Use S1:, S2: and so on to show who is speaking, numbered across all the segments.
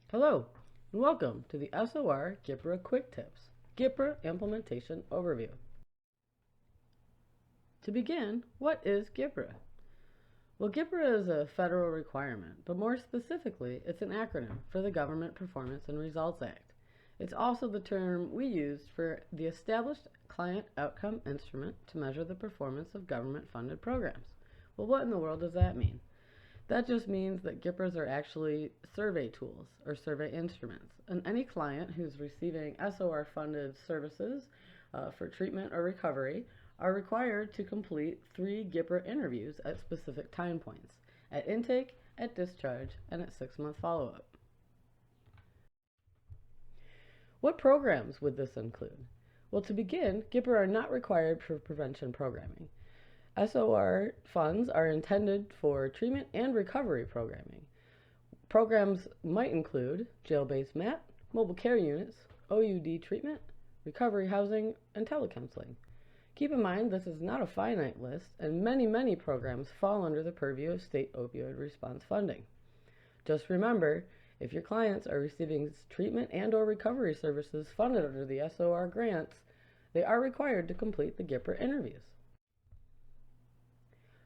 S1: Hello, and welcome to the SOR GPRA Quick Tips, GPRA Implementation Overview. To begin, what is GPRA? Well, GPRA is a federal requirement, but more specifically, it's an acronym for the Government Performance and Results Act. It's also the term we used for the established client outcome instrument to measure the performance of government-funded programs. Well, what in the world does that mean? That just means that GPRAs are actually survey tools or survey instruments, and any client who's receiving SOR-funded services for treatment or recovery are required to complete 3 GPRA interviews at specific time points, at intake, at discharge, and at 6-month follow-up. What programs would this include? Well, to begin, GPRA are not required for prevention programming. SOR funds are intended for treatment and recovery programming. Programs might include jail-based MAT, mobile care units, OUD treatment, recovery housing, and telecounseling. Keep in mind this is not a finite list, and many programs fall under the purview of state opioid response funding. Just remember, if your clients are receiving treatment and/or recovery services funded under the SOR grants, they are required to complete the GPRA interviews.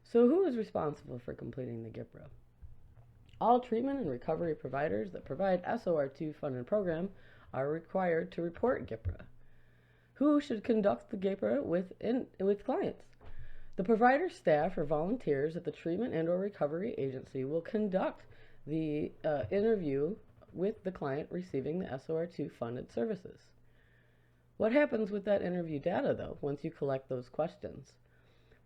S1: So who is responsible for completing the GPRA? All treatment and recovery providers that provide SOR2 funded program are required to report GPRA. Who should conduct the GPRA with clients? The provider staff or volunteers at the treatment and/or recovery agency will conduct the interview with the client receiving the SOR2 funded services. What happens with that interview data, though, once you collect those questions?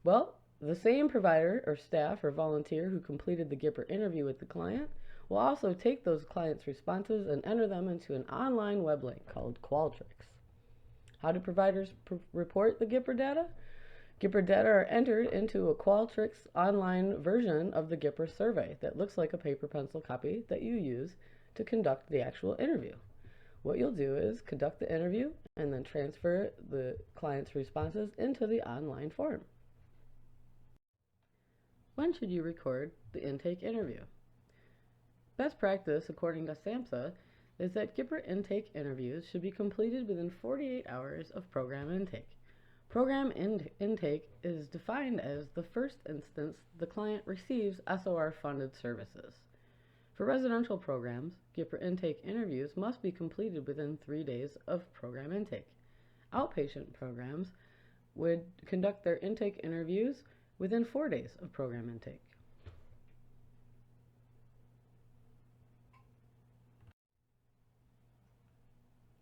S1: Well, the same provider or staff or volunteer who completed the GPRA interview with the client will also take those clients' responses and enter them into an online web link called Qualtrics. How do providers report the GPRA data? GPRA data are entered into a Qualtrics online version of the GPRA survey that looks like a paper pencil copy that you use to conduct the actual interview. What you'll do is conduct the interview and then transfer the client's responses into the online form. When should you record the intake interview? Best practice, according to SAMHSA, is that GPRA intake interviews should be completed within 48 hours of program intake. Program intake is defined as the first instance the client receives SOR-funded services. For residential programs, GPRA intake interviews must be completed within 3 days of program intake. Outpatient programs would conduct their intake interviews within 4 days of program intake.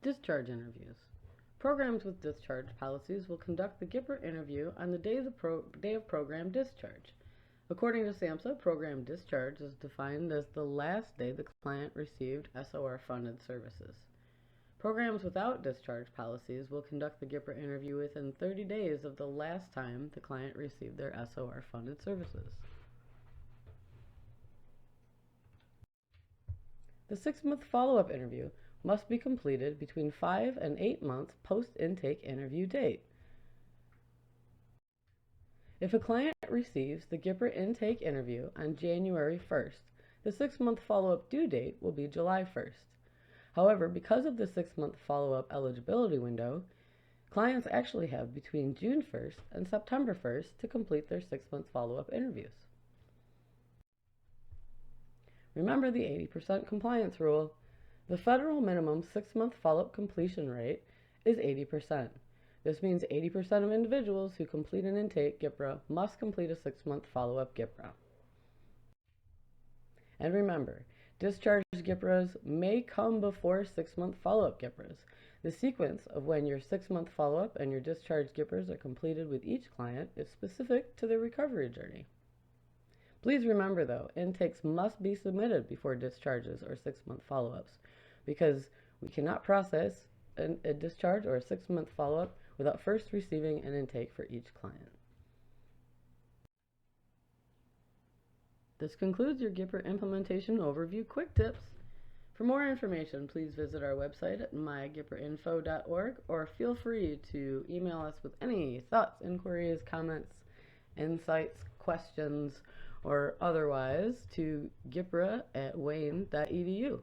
S1: Discharge interviews. Programs with discharge policies will conduct the GPRA interview on the day of program discharge. According to SAMHSA, program discharge is defined as the last day the client received SOR-funded services. Programs without discharge policies will conduct the GPRA interview within 30 days of the last time the client received their SOR-funded services. The 6-month follow-up interview must be completed between 5 and 8 months post-intake interview date. If a client receives the GPRA intake interview on January 1st, the 6-month follow-up due date will be July 1st. However, because of the 6-month follow-up eligibility window, clients actually have between June 1st and September 1st to complete their 6-month follow-up interviews. Remember the 80% compliance rule. The federal minimum 6-month follow-up completion rate is 80%. This means 80% of individuals who complete an intake GPRA must complete a 6-month follow-up GPRA. And remember, discharge GPRAs may come before 6-month follow-up GPRAs. The sequence of when your 6-month follow-up and your discharge GPRAs are completed with each client is specific to their recovery journey. Please remember, though, intakes must be submitted before discharges or 6-month follow-ups, because we cannot process a discharge or a 6-month follow-up without first receiving an intake for each client. This concludes your GPRA implementation overview quick tips. For more information, please visit our website at mygiprainfo.org or feel free to email us with any thoughts, inquiries, comments, insights, questions, or otherwise to gipra@wayne.edu.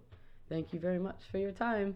S1: Thank you very much for your time.